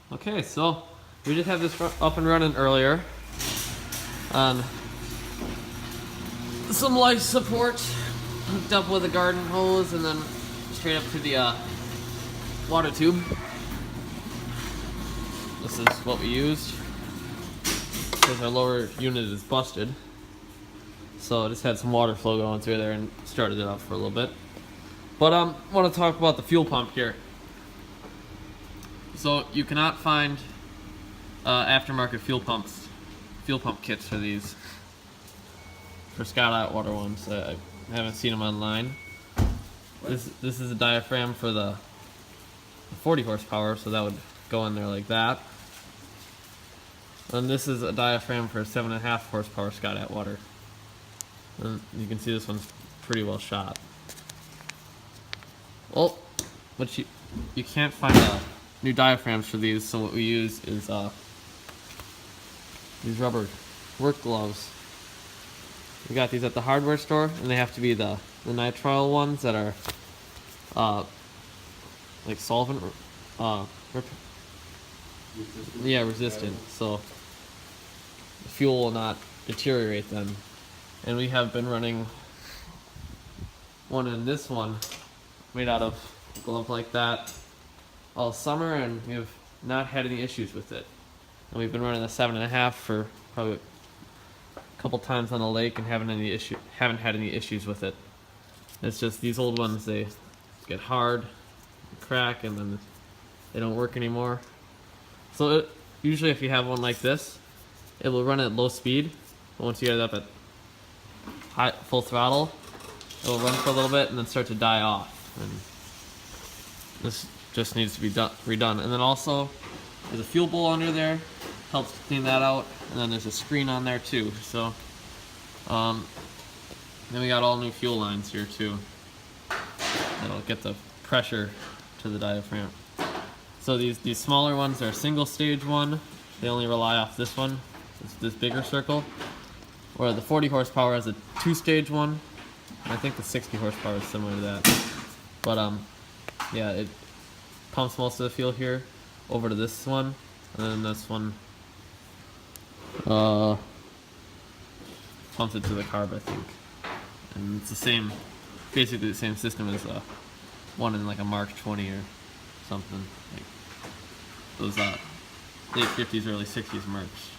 Okay, so we did have this up and running earlier on some life support hooked up with a garden hose and then straight up to the water tube. This is what we used because our lower unit is busted. So I just had some water flow going through there and started it up for a little bit. But I want to talk about the fuel pump here. So you cannot find aftermarket fuel pump kits for these, for Scott Atwater ones. I haven't seen them online. This is a diaphragm for the 40 horsepower, so that would go in there like that. And this is a diaphragm for 7.5 horsepower Scott Atwater. And you can see this one's pretty well shot. Well, but you can't find new diaphragms for these, so what we use is these rubber work gloves. We got these at the hardware store, and they have to be the nitrile ones that are like solvent resistant, so the fuel will not deteriorate them. And we have been running one in this one made out of a glove like that all summer, and we have not had any issues with it. And we've been running a 7.5 for probably a couple times on the lake and haven't had any issues with it. It's just these old ones, they get hard, crack, and then they don't work anymore. So usually if you have one like this, it will run at low speed, but once you get it up at full throttle, it will run for a little bit and then start to die off. And this just needs to be redone. And then also, there's a fuel bowl under there, helps clean that out, and then there's a screen on there too. So, then we got all new fuel lines here too. That'll get the pressure to the diaphragm. So these smaller ones are a single stage one. They only rely off this one, this bigger circle. Where the 40 horsepower has a 2-stage one. I think the 60 horsepower is similar to that. But yeah, it pumps most of the fuel here over to this one, and then this one pumps it to the carb, I think. And it's the same, basically the same system as one in like a Mark 20 or something. Like those late 50s, early 60s Mercs.